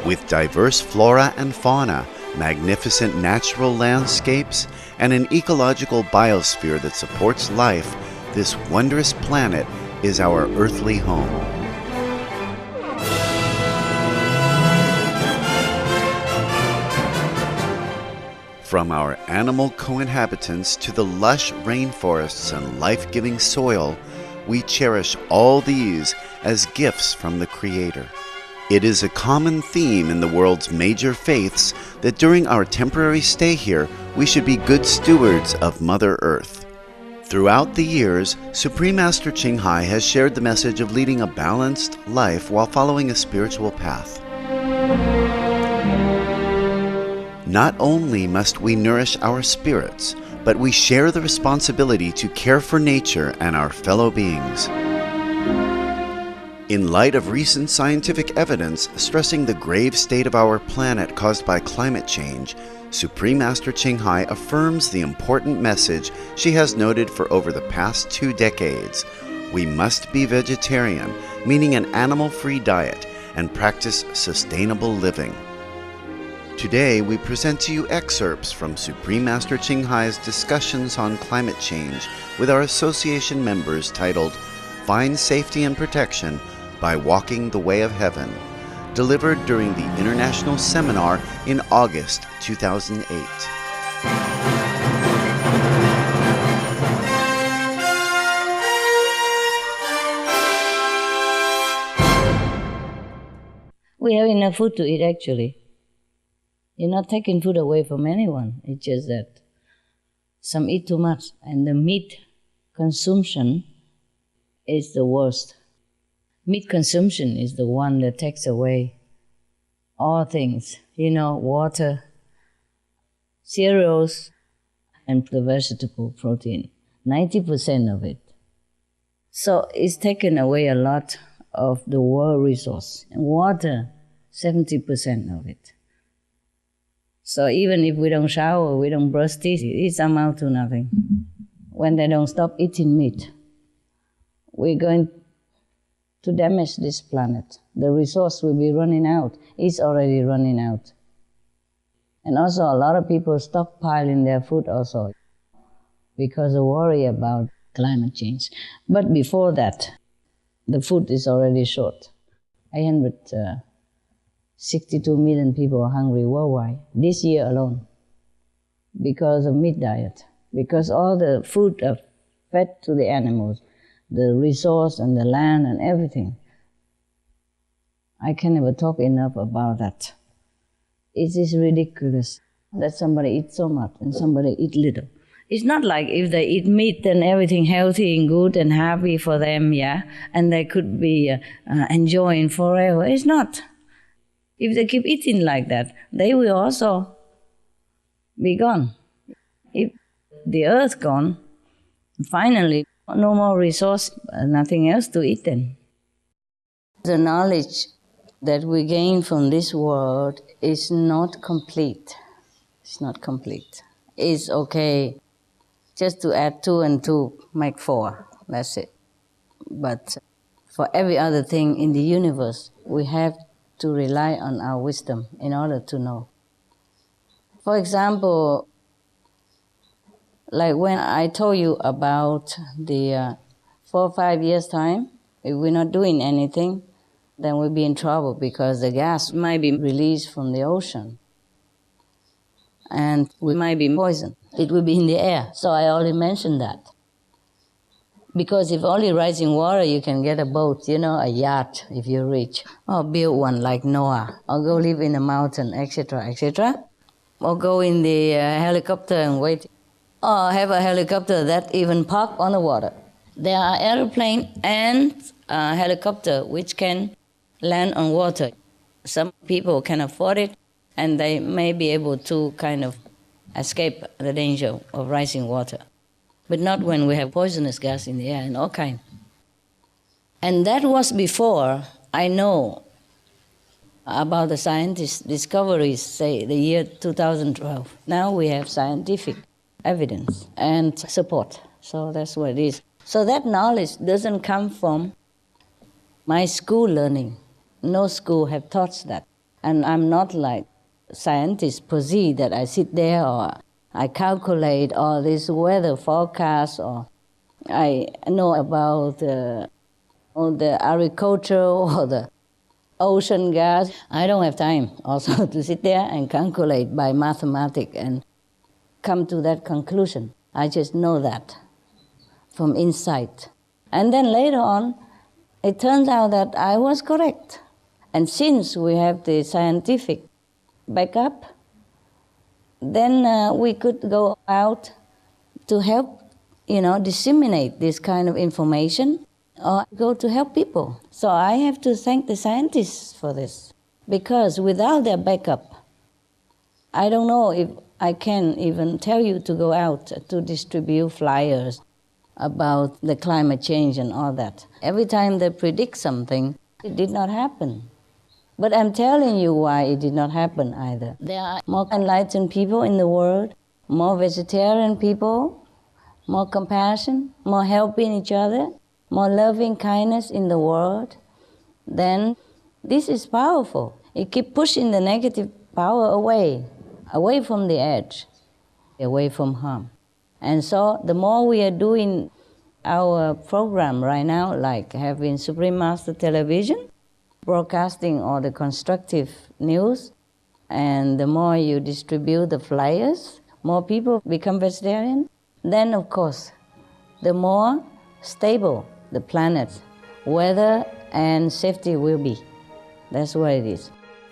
With diverse flora and fauna, magnificent natural landscapes, and an ecological biosphere that supports life, this wondrous planet is our earthly home. From our animal co-inhabitants to the lush rainforests and life-giving soil, we cherish all these as gifts from the Creator. It is a common theme in the world's major faiths that during our temporary stay here, we should be good stewards of Mother Earth. Throughout the years, Supreme Master Ching Hai has shared the message of leading a balanced life while following a spiritual path. Not only must we nourish our spirits, but we share the responsibility to care for nature and our fellow beings. In light of recent scientific evidence stressing the grave state of our planet caused by climate change, Supreme Master Ching Hai affirms the important message she has noted for over the past 2 decades. We must be vegetarian, meaning an animal-free diet, and practice sustainable living. Today, we present to you excerpts from Supreme Master Ching Hai's discussions on climate change with our association members titled Find Safety and Protection by Walking the Way of Heaven, delivered during the International Seminar in August 2008. We have enough food to eat, actually. You're not taking food away from anyone. It's just that some eat too much, and the meat consumption is the worst. Meat consumption is the one that takes away all things, water, cereals, and the vegetable protein, 90% of it. So it's taken away a lot of the world resource. And water, 70% of it. So even if we don't shower, we don't brush teeth, it's amount to nothing. When they don't stop eating meat, we're going to damage this planet. The resource will be running out. It's already running out. And also a lot of people stockpiling their food also because of worry about climate change. But before that, the food is already short. 862 million people are hungry worldwide this year alone because of meat diet, because all the food are fed to the animals, the resource and the land and everything. I can never talk enough about that. It is ridiculous that somebody eats so much and somebody eat little. It's not like if they eat meat, then everything healthy and good and happy for them, and they could be enjoying forever. It's not. If they keep eating like that, they will also be gone. If the earth gone, finally, no more resource, nothing else to eat then. The knowledge that we gain from this world is not complete. It's not complete. It's okay just to add 2 and 2 make 4. That's it. But for every other thing in the universe, we have to rely on our wisdom in order to know. For example, like when I told you about the 4 or 5 years' time, if we're not doing anything, then we'll be in trouble because the gas might be released from the ocean. And we might be poisoned. It will be in the air. So I already mentioned that. Because if only rising water, you can get a boat, a yacht if you're rich. Or build one like Noah. Or go live in a mountain, etc., etc. Or go in the helicopter and wait. Or have a helicopter that even park on the water. There are airplane and helicopter which can land on water. Some people can afford it, and they may be able to kind of escape the danger of rising water. But not when we have poisonous gas in the air and all kinds. And that was before I know about the scientists' discoveries, say, the year 2012. Now we have scientific evidence and support. So that's what it is. So that knowledge doesn't come from my school learning. No school have taught that. And I'm not like scientists perceive that I sit there or I calculate all this weather forecast, or I know about all the agriculture or the ocean gas. I don't have time also to sit there and calculate by mathematics and come to that conclusion. I just know that from insight. And then later on, it turns out that I was correct. And since we have the scientific backup, then we could go out to help, disseminate this kind of information or go to help people. So I have to thank the scientists for this, because without their backup, I don't know if I can even tell you to go out to distribute flyers about the climate change and all that. Every time they predict something, it did not happen. But I'm telling you why it did not happen either. There are more enlightened people in the world, more vegetarian people, more compassion, more helping each other, more loving kindness in the world. Then this is powerful. It keeps pushing the negative power away from the edge, away from harm. And so the more we are doing our program right now, like having Supreme Master Television, broadcasting all the constructive news, and the more you distribute the flyers, more people become vegetarian, then of course, the more stable the planet, weather and safety will be. That's what it is.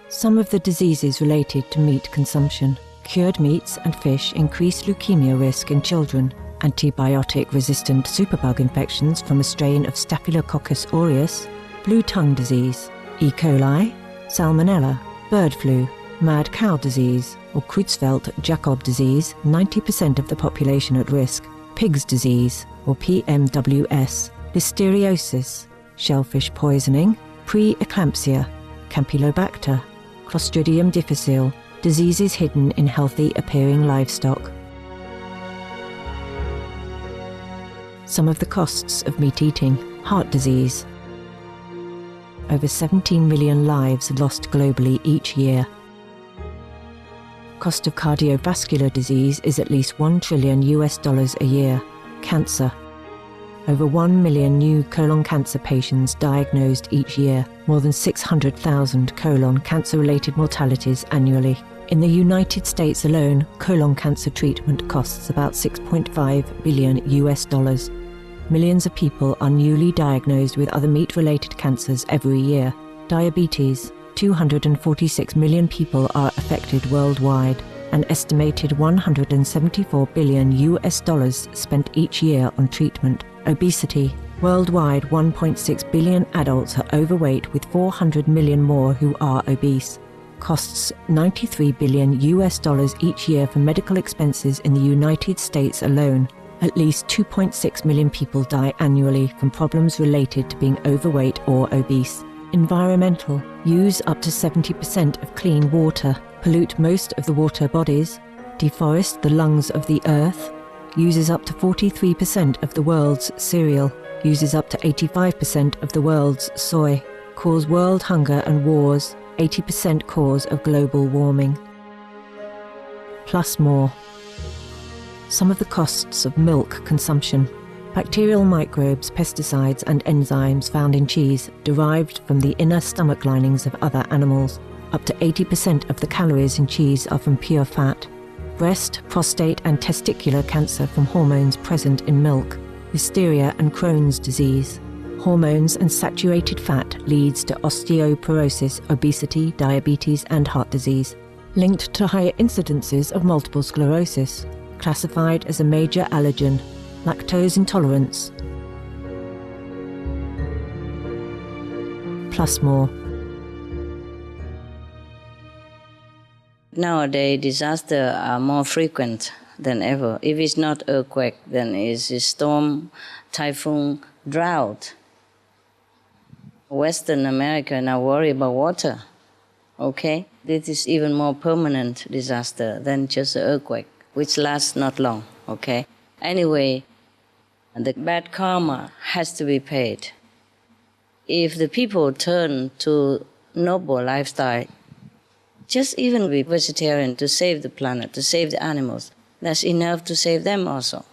Some of the diseases related to meat consumption. Cured meats and fish increase leukemia risk in children. Antibiotic-resistant superbug infections from a strain of Staphylococcus aureus, blue tongue disease, E. coli, salmonella, bird flu, mad cow disease, or Creutzfeldt-Jakob disease, 90% of the population at risk, pig's disease, or PMWS, listeriosis, shellfish poisoning, pre-eclampsia, Campylobacter, Clostridium difficile, diseases hidden in healthy-appearing livestock. Some of the costs of meat eating. Heart disease. Over 17 million lives lost globally each year. Cost of cardiovascular disease is at least $1 trillion a year. Cancer. Over 1 million new colon cancer patients diagnosed each year, more than 600,000 colon cancer-related mortalities annually. In the United States alone, colon cancer treatment costs about $6.5 billion. Millions of people are newly diagnosed with other meat-related cancers every year. Diabetes. 246 million people are affected worldwide. An estimated $174 billion spent each year on treatment. Obesity. Worldwide, 1.6 billion adults are overweight, with 400 million more who are obese. Costs $93 billion each year for medical expenses in the United States alone. At least 2.6 million people die annually from problems related to being overweight or obese. Environmental. Use up to 70% of clean water. Pollute most of the water bodies. Deforest the lungs of the earth. Uses up to 43% of the world's cereal. Uses up to 85% of the world's soy. Cause world hunger and wars. 80% cause of global warming. Plus more. Some of the costs of milk consumption. Bacterial microbes, pesticides and enzymes found in cheese derived from the inner stomach linings of other animals. Up to 80% of the calories in cheese are from pure fat. Breast, prostate and testicular cancer from hormones present in milk. Listeria and Crohn's disease. Hormones and saturated fat leads to osteoporosis, obesity, diabetes and heart disease. Linked to higher incidences of multiple sclerosis. Classified as a major allergen. Lactose intolerance. Plus more. Nowadays, disasters are more frequent than ever. If it's not earthquake, then it's a storm, typhoon, drought. Western America now worry about water, okay? This is even more permanent disaster than just an earthquake, which lasts not long, okay? Anyway, the bad karma has to be paid. If the people turn to noble lifestyle, Just even be vegetarian to save the planet, to save the animals. That's enough to save them also.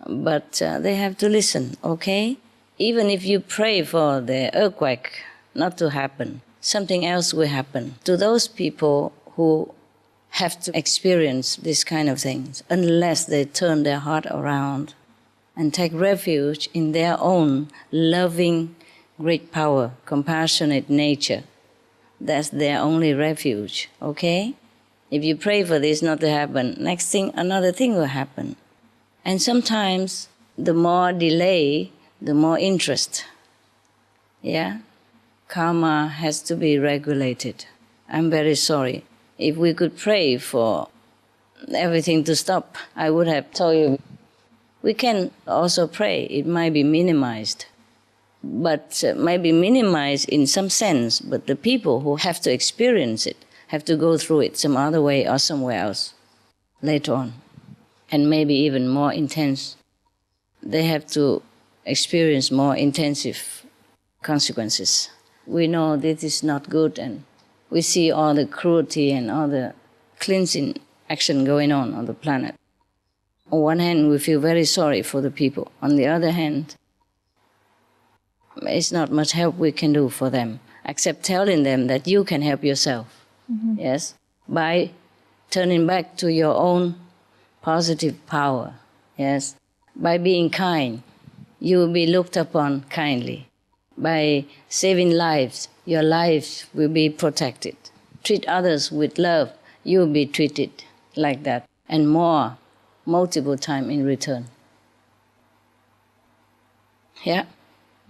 But they have to listen, okay? Even if you pray for the earthquake not to happen, something else will happen to those people who have to experience these kind of things unless they turn their heart around and take refuge in their own loving, great power, compassionate nature. That's their only refuge, okay? If you pray for this not to happen, next thing, another thing will happen. And sometimes the more delay, the more interest. Yeah? Karma has to be regulated. I'm very sorry. If we could pray for everything to stop, I would have told you. We can also pray. It might be minimized. But might be minimized in some sense, but the people who have to experience it have to go through it some other way or somewhere else later on, and maybe even more intense. They have to experience more intensive consequences. We know this is not good, and we see all the cruelty and all the cleansing action going on the planet. On one hand, we feel very sorry for the people. On the other hand, it's not much help we can do for them, except telling them that you can help yourself, yes, by turning back to your own positive power, yes. By being kind, you will be looked upon kindly. By saving lives, your life will be protected. Treat others with love, you will be treated like that, and more, multiple times in return. Yeah?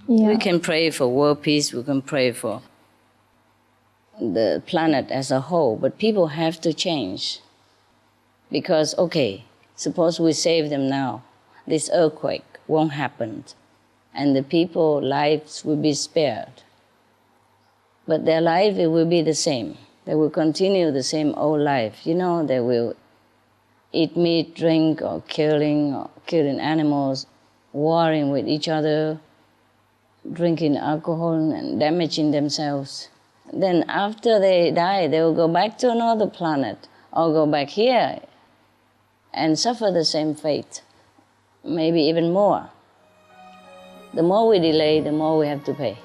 We can pray for world peace, we can pray for the planet as a whole, but people have to change. Because, okay, suppose we save them now, this earthquake won't happen, and the people's lives will be spared. But their life, it will be the same. They will continue the same old life. You know, they will eat meat, drink, or killing animals, warring with each other, drinking alcohol and damaging themselves. Then after they die, they will go back to another planet or go back here and suffer the same fate, maybe even more. The more we delay, the more we have to pay.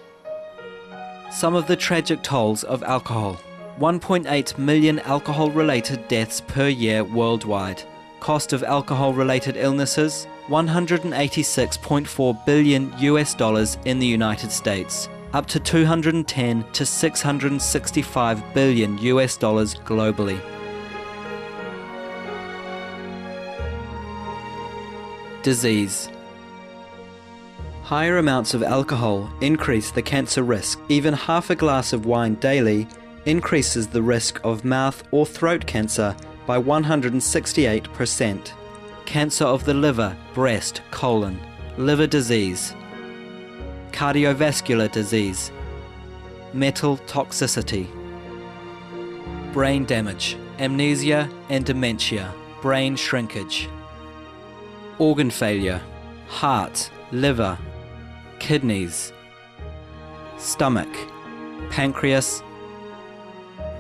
Some of the tragic tolls of alcohol. 1.8 million alcohol-related deaths per year worldwide. Cost of alcohol-related illnesses, $186.4 billion in the United States, up to $210 to $665 billion globally. Disease. Higher amounts of alcohol increase the cancer risk. Even half a glass of wine daily increases the risk of mouth or throat cancer by 168%. Cancer of the liver, breast, colon, liver disease, cardiovascular disease, metal toxicity, brain damage, amnesia and dementia, brain shrinkage, organ failure, heart, liver, kidneys, stomach, pancreas,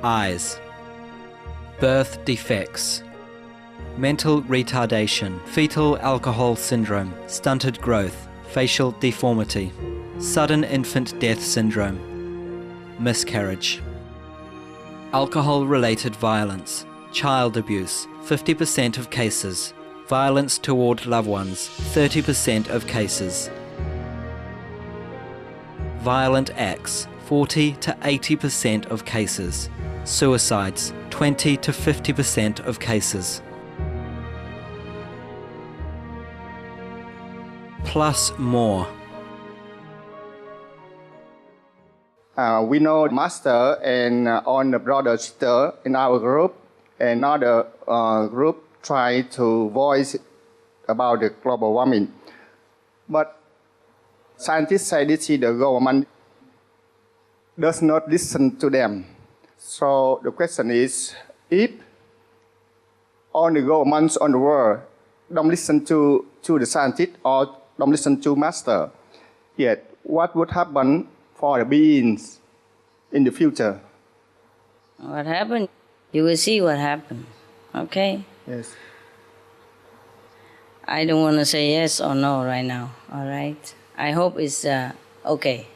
eyes, birth defects, mental retardation, fetal alcohol syndrome, stunted growth, facial deformity, sudden infant death syndrome, miscarriage. Alcohol-related violence, child abuse, 50% of cases, violence toward loved ones, 30% of cases. Violent acts, 40 to 80% of cases. Suicides, 20 to 50% of cases. Plus more. We know master and all the brother sister in our group and other group try to voice about the global warming. But scientists say this is the government does not listen to them. So the question is, if all the governments on the world don't listen to the scientists or don't listen to master, yet what would happen for the beings in the future? What happened? You will see what happened. Okay? Yes. I don't want to say yes or no right now, all right? I hope it's okay.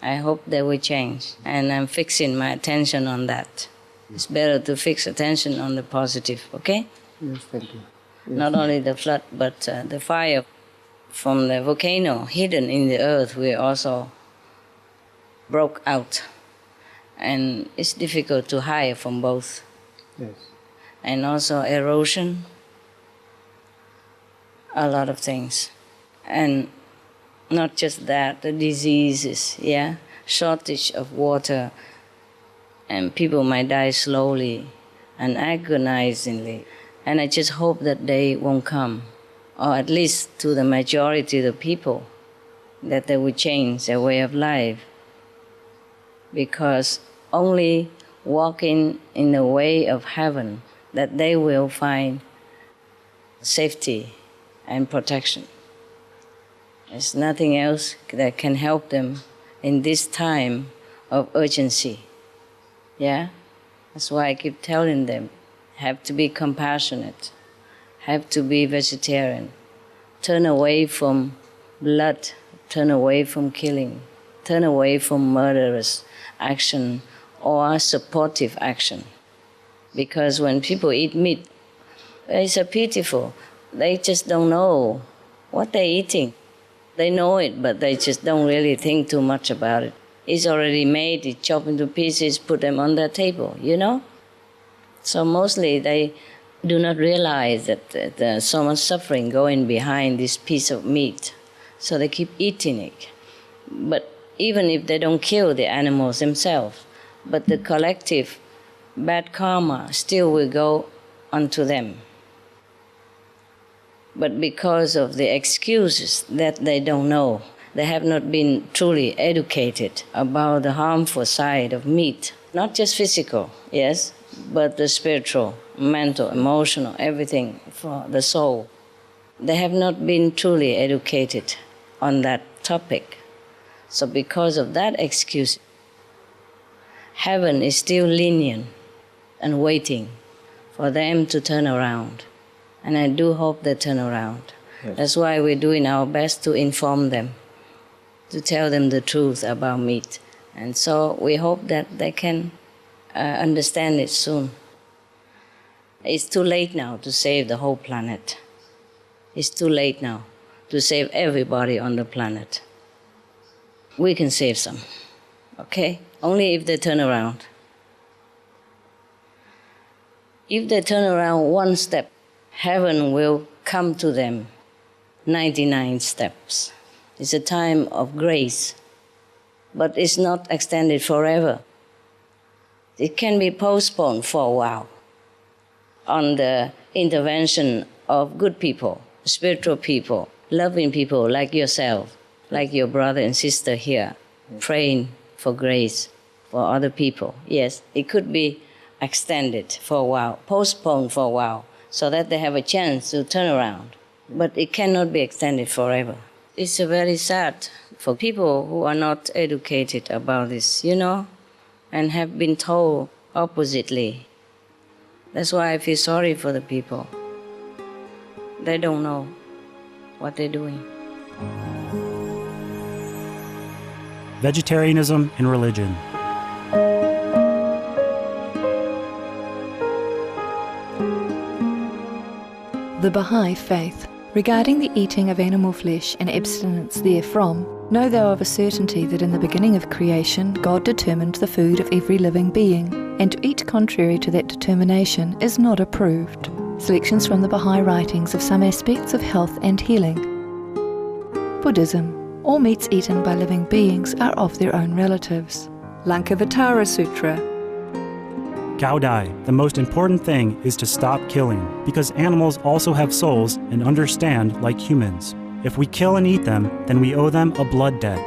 I hope they will change, and I'm fixing my attention on that. It's better to fix attention on the positive, okay? Yes, thank you. Yes. Not only the flood, but the fire from the volcano hidden in the earth will also broke out. And it's difficult to hide from both. Yes. And also erosion, a lot of things. And not just that, the diseases, yeah, shortage of water, and people might die slowly and agonizingly. And I just hope that day won't come, or at least to the majority of the people, that they will change their way of life. Because only walking in the way of heaven that they will find safety and protection. There's nothing else that can help them in this time of urgency. Yeah? That's why I keep telling them, have to be compassionate, have to be vegetarian, turn away from blood, turn away from killing, turn away from murderous action or supportive action. Because when people eat meat, it's so pitiful. They just don't know what they're eating. They know it, but they just don't really think too much about it. It's already made, it's chopped into pieces, put them on their table, you know? So mostly they do not realize that there's so much suffering going behind this piece of meat. So they keep eating it. But even if they don't kill the animals themselves, but the collective bad karma still will go onto them. But because of the excuses that they don't know, they have not been truly educated about the harmful side of meat. Not just physical, yes, but the spiritual, mental, emotional, everything for the soul. They have not been truly educated on that topic. So because of that excuse, heaven is still lenient and waiting for them to turn around. And I do hope they turn around. Yes. That's why we're doing our best to inform them, to tell them the truth about meat. And so we hope that they can understand it soon. It's too late now to save the whole planet. It's too late now to save everybody on the planet. We can save some, okay? Only if they turn around. If they turn around one step, heaven will come to them 99 steps. It's a time of grace, but it's not extended forever. It can be postponed for a while on the intervention of good people, spiritual people, loving people like yourself, like your brother and sister here, praying for grace for other people. Yes, it could be extended for a while, postponed for a while, so that they have a chance to turn around. But it cannot be extended forever. It's very sad for people who are not educated about this, you know, and have been told oppositely. That's why I feel sorry for the people. They don't know what they're doing. Vegetarianism and religion. The Baha'i Faith. Regarding the eating of animal flesh and abstinence therefrom, know thou of a certainty that in the beginning of creation God determined the food of every living being, and to eat contrary to that determination is not approved. Selections from the Baha'i writings of some aspects of health and healing. Buddhism. All meats eaten by living beings are of their own relatives. Lankavatara Sutra. Gaudai, the most important thing is to stop killing, because animals also have souls and understand like humans. If we kill and eat them, then we owe them a blood debt.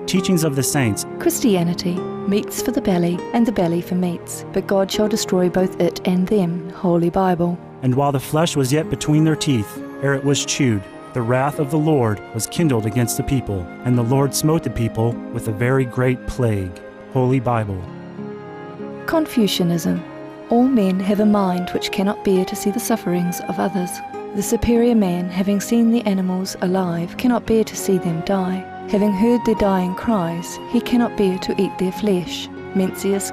Teachings of the Saints. Christianity. Meats for the belly, and the belly for meats, but God shall destroy both it and them. Holy Bible. And while the flesh was yet between their teeth, ere it was chewed, the wrath of the Lord was kindled against the people, and the Lord smote the people with a very great plague. Holy Bible. Confucianism. All men have a mind which cannot bear to see the sufferings of others. The superior man, having seen the animals alive, cannot bear to see them die. Having heard their dying cries, he cannot bear to eat their flesh. Mencius.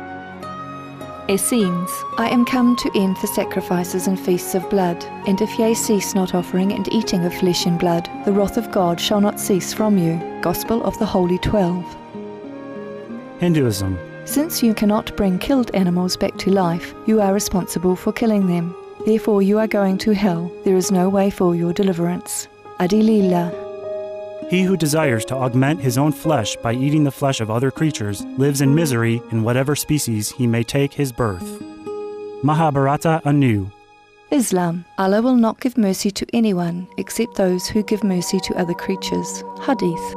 Essenes. I am come to end the sacrifices and feasts of blood, and if ye cease not offering and eating of flesh and blood, the wrath of God shall not cease from you. Gospel of the Holy 12. Hinduism. Since you cannot bring killed animals back to life, you are responsible for killing them. Therefore you are going to hell. There is no way for your deliverance. Adilila. He who desires to augment his own flesh by eating the flesh of other creatures lives in misery in whatever species he may take his birth. Mahabharata anew. Islam. Allah will not give mercy to anyone except those who give mercy to other creatures. Hadith.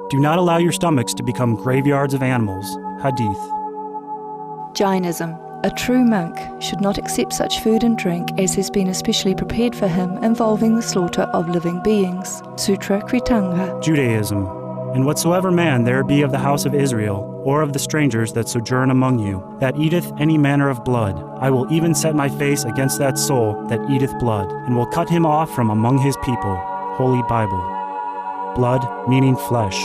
Do not allow your stomachs to become graveyards of animals. Hadith. Jainism. A true monk should not accept such food and drink as has been especially prepared for him involving the slaughter of living beings. Sutra Kritanga. Judaism. And whatsoever man there be of the house of Israel, or of the strangers that sojourn among you, that eateth any manner of blood, I will even set my face against that soul that eateth blood, and will cut him off from among his people. Holy Bible. Blood meaning flesh.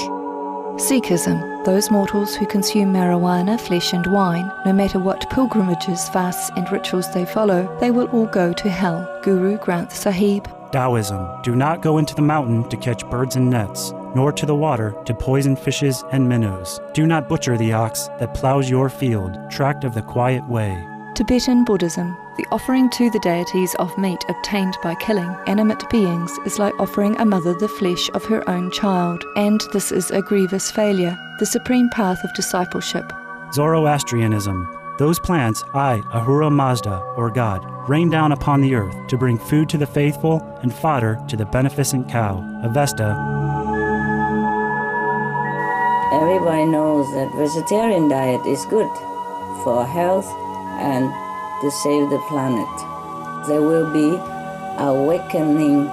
Sikhism. Those mortals who consume marijuana, flesh and wine, no matter what pilgrimages, fasts and rituals they follow, they will all go to hell. Guru Granth Sahib. Taoism. Do not go into the mountain to catch birds and nets, nor to the water to poison fishes and minnows. Do not butcher the ox that plows your field, tract of the quiet way. Tibetan Buddhism. The offering to the deities of meat obtained by killing animate beings is like offering a mother the flesh of her own child, and this is a grievous failure, the supreme path of discipleship. Zoroastrianism. Those plants I, Ahura Mazda, or God, rain down upon the earth to bring food to the faithful and fodder to the beneficent cow. Avesta. Everybody knows that vegetarian diet is good for health and to save the planet. They will be awakening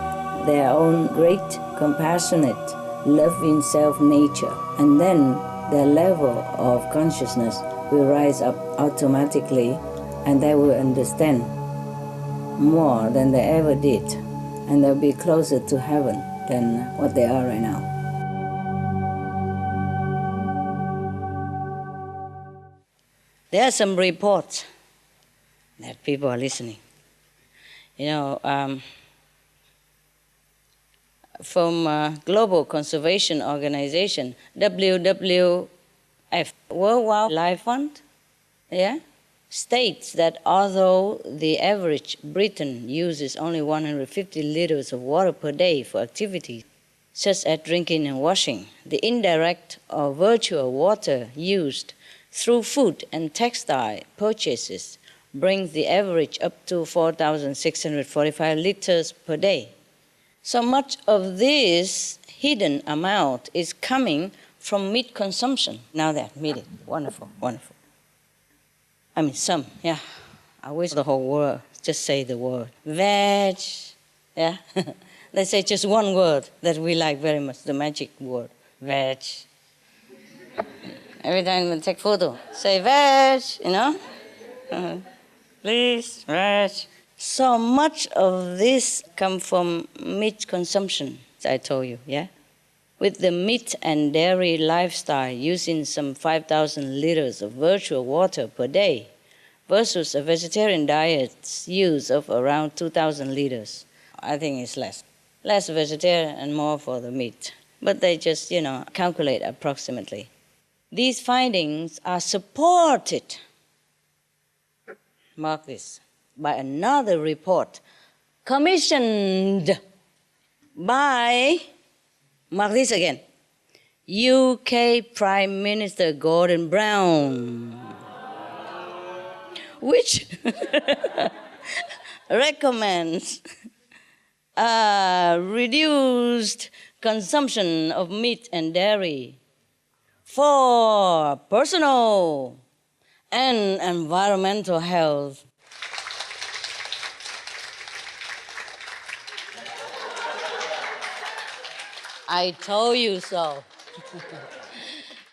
their own great, compassionate, loving self-nature, and then their level of consciousness will rise up automatically, and they will understand more than they ever did, and they'll be closer to heaven than what they are right now. There are some reports that people are listening. From Global Conservation Organization, WWF, World Wildlife Fund, states that although the average Briton uses only 150 liters of water per day for activities such as drinking and washing, the indirect or virtual water used through food and textile purchases brings the average up to 4,645 liters per day. So much of this hidden amount is coming from meat consumption. Now that, meat it. Wonderful, wonderful. I mean, some, I wish the whole world just say the word. Veg, Let's say just one word that we like very much, the magic word. Veg. Every time we take photo, say veg, Please, veg. So much of this comes from meat consumption, I told you, With the meat and dairy lifestyle using some 5,000 liters of virtual water per day versus a vegetarian diet's use of around 2,000 liters. I think it's less. Less vegetarian and more for the meat. But they just, calculate approximately. These findings are supported, mark this, by another report commissioned by, mark this again, UK Prime Minister Gordon Brown, which recommends reduced consumption of meat and dairy for personal and environmental health. I told you so.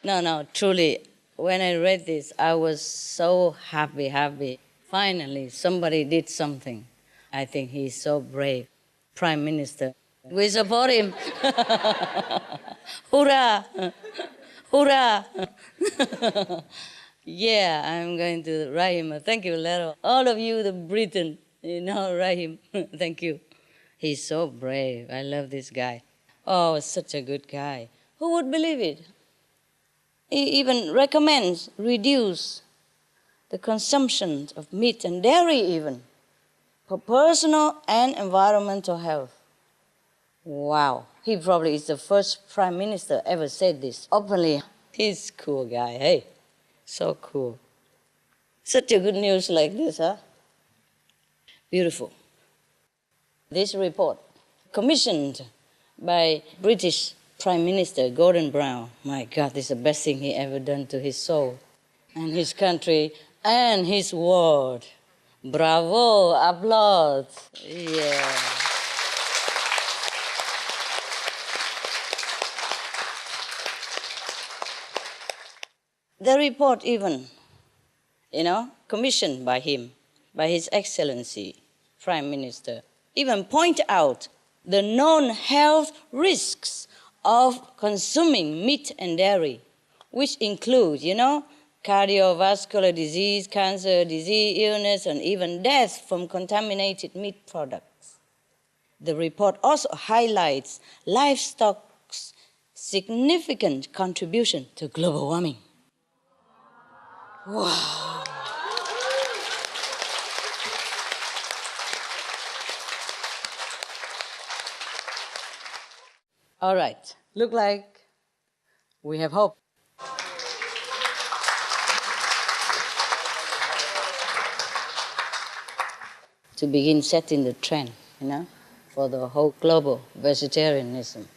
No, truly, When I read this, I was so happy. Finally, somebody did something. I think he's so brave. Prime Minister. We support him. Hoorah! Hoorah! Yeah, I'm going to write him a thank you letter. All of you, the Britain, write him. Thank you. He's so brave. I love this guy. Oh, such a good guy. Who would believe it? He even recommends reduce the consumption of meat and dairy even for personal and environmental health. Wow. He probably is the first prime minister ever said this openly. He's a cool guy, hey? So cool. Such a good news like this, huh? Beautiful. This report, commissioned by British Prime Minister Gordon Brown. My God, this is the best thing he ever done to his soul and his country and his world. Bravo, applause. Yeah. The report even, commissioned by him, by His Excellency, Prime Minister, even point out the known health risks of consuming meat and dairy, which include, cardiovascular disease, cancer disease, illness, and even death from contaminated meat products. The report also highlights livestock's significant contribution to global warming. Wow. All right, look like we have hope. To begin setting the trend, for the whole global vegetarianism.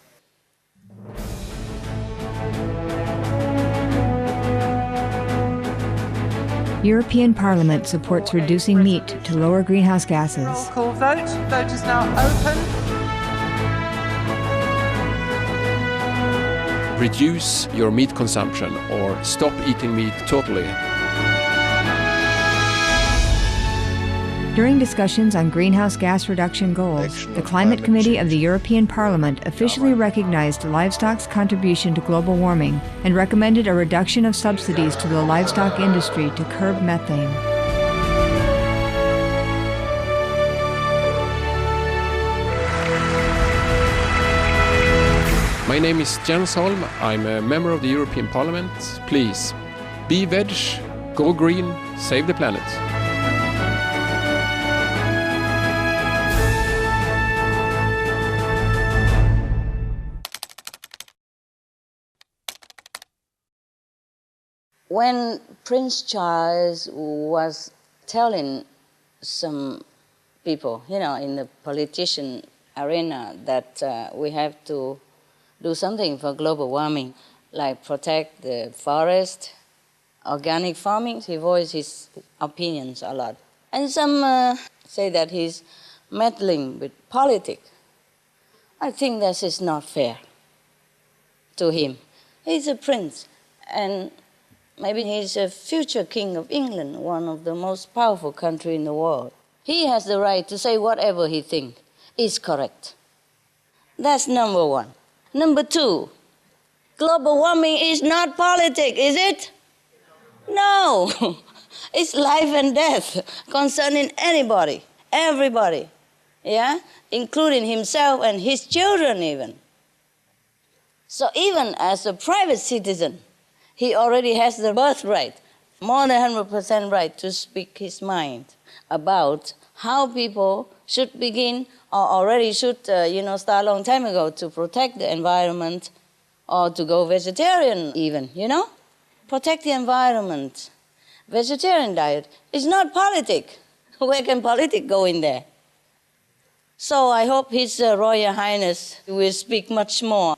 European Parliament supports reducing meat to lower greenhouse gases. Roll call vote. Vote is now open. Reduce your meat consumption or stop eating meat totally. During discussions on greenhouse gas reduction goals, the Climate Committee of the European Parliament officially recognized livestock's contribution to global warming and recommended a reduction of subsidies to the livestock industry to curb methane. My name is Jens Holm. I'm a member of the European Parliament. Please, be veg, go green, save the planet. When Prince Charles was telling some people, in the politician arena that we have to do something for global warming, like protect the forest, organic farming, he voiced his opinions a lot. And some say that he's meddling with politics. I think that is not fair to him. He's a prince, and maybe he's a future king of England, one of the most powerful countries in the world. He has the right to say whatever he thinks is correct. That's number one. Number two, global warming is not politics, is it? No. It's life and death concerning anybody, everybody, including himself and his children even. So even as a private citizen, he already has the birthright, more than 100% right to speak his mind about how people should begin or already should, start a long time ago to protect the environment or to go vegetarian even, Protect the environment. Vegetarian diet is not politics. Where can politics go in there? So I hope His Royal Highness will speak much more.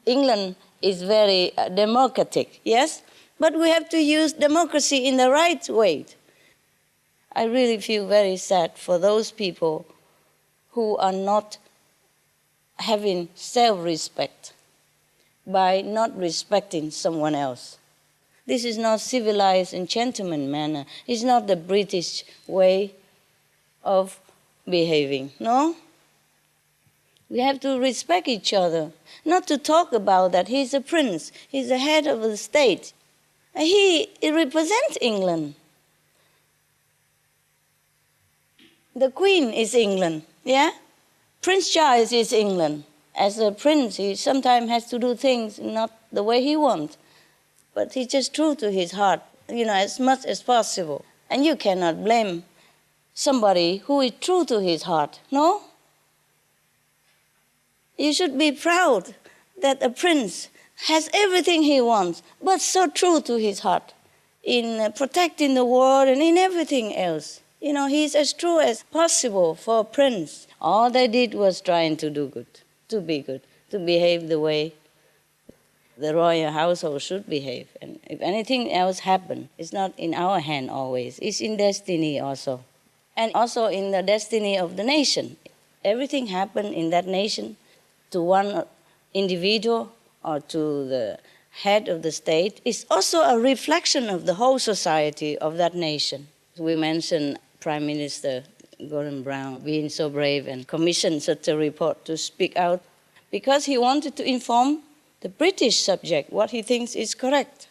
England is very democratic, yes? But we have to use democracy in the right way. I really feel very sad for those people who are not having self-respect by not respecting someone else. This is not civilized and gentleman manner. It's not the British way of behaving, no? We have to respect each other, not to talk about that he's a prince, he's the head of the state. He represents England. The Queen is England, yeah? Prince Charles is England. As a prince, he sometimes has to do things not the way he wants, but he's just true to his heart, as much as possible. And you cannot blame somebody who is true to his heart, no? You should be proud that a prince has everything he wants, but so true to his heart in protecting the world and in everything else. He's as true as possible for a prince. All they did was trying to do good, to be good, to behave the way the royal household should behave. And if anything else happens, it's not in our hand always. It's in destiny also. And also in the destiny of the nation. Everything happened in that nation to one individual or to the head of the state is also a reflection of the whole society of that nation. We mentioned Prime Minister Gordon Brown being so brave and commissioned such a report to speak out because he wanted to inform the British subject what he thinks is correct.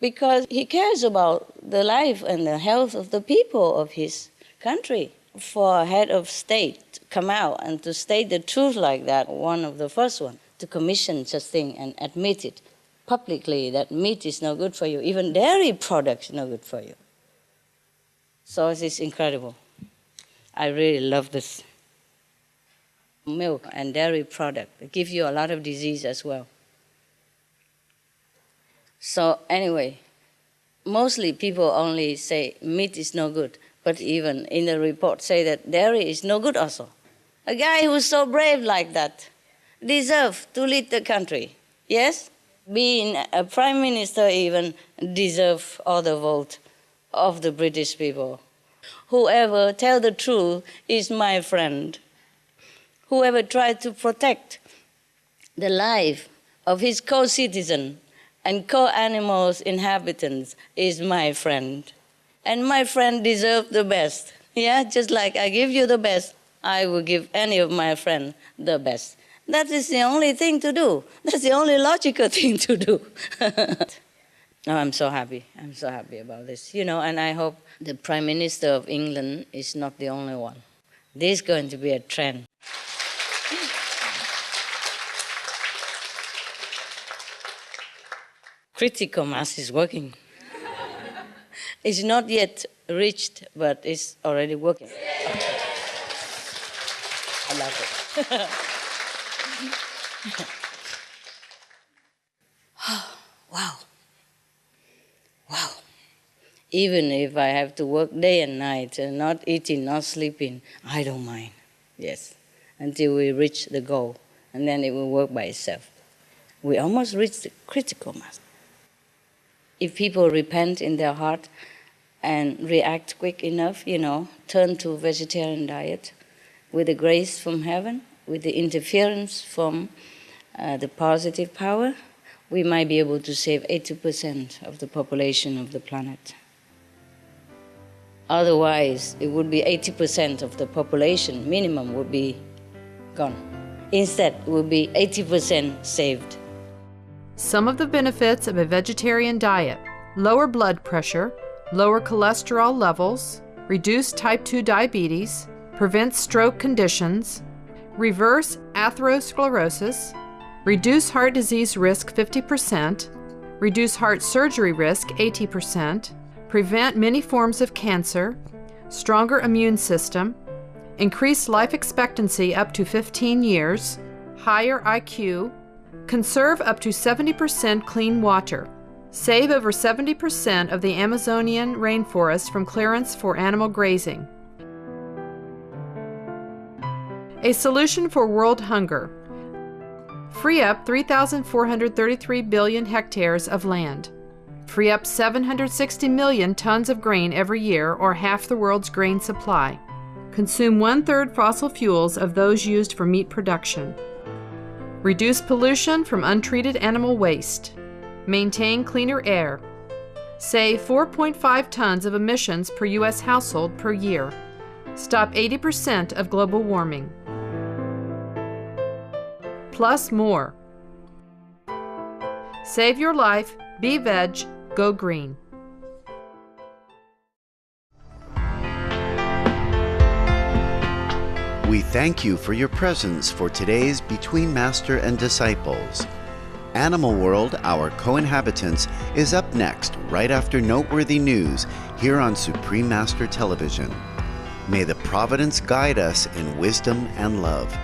Because he cares about the life and the health of the people of his country. For a head of state to come out and to state the truth like that, one of the first ones, to commission such thing and admit it publicly that meat is no good for you, even dairy products are no good for you. So it's incredible. I really love this. Milk and dairy product, they give you a lot of disease as well. So anyway, mostly people only say meat is no good, but even in the report say that dairy is no good also. A guy who's so brave like that deserves to lead the country, yes? Being a prime minister even deserves all the vote of the British people. Whoever tell the truth is my friend. Whoever tries to protect the life of his co-citizen and co-animals inhabitants is my friend. And my friend deserves the best. Yeah, just like I give you the best, I will give any of my friends the best. That is the only thing to do. That's the only logical thing to do. Oh, I'm so happy. I'm so happy about this. And I hope the Prime Minister of England is not the only one. This is going to be a trend. Critical mass is working. It's not yet reached, but it's already working. I love it. Wow. Wow. Even if I have to work day and night, not eating, not sleeping, I don't mind. Yes. Until we reach the goal, and then it will work by itself. We almost reached the critical mass. If people repent in their heart and react quick enough, turn to vegetarian diet with the grace from heaven, with the interference from the positive power, we might be able to save 80% of the population of the planet. Otherwise, it would be 80% of the population, minimum, would be gone. Instead, it would be 80% saved. Some of the benefits of a vegetarian diet: lower blood pressure, lower cholesterol levels, reduce type 2 diabetes, prevent stroke conditions, reverse atherosclerosis, reduce heart disease risk 50%, reduce heart surgery risk 80%, prevent many forms of cancer, stronger immune system, increase life expectancy up to 15 years, higher IQ, conserve up to 70% clean water, save over 70% of the Amazonian rainforest from clearance for animal grazing. A solution for world hunger: free up 3,433 billion hectares of land. Free up 760 million tons of grain every year, or half the world's grain supply. Consume 1/3 fossil fuels of those used for meat production. Reduce pollution from untreated animal waste. Maintain cleaner air. Save 4.5 tons of emissions per U.S. household per year. Stop 80% of global warming. Plus more. Save your life, be veg, go green. We thank you for your presence for today's Between Master and Disciples. Animal World, Our Co-Inhabitants, is up next right after noteworthy news here on Supreme Master Television. May the providence guide us in wisdom and love.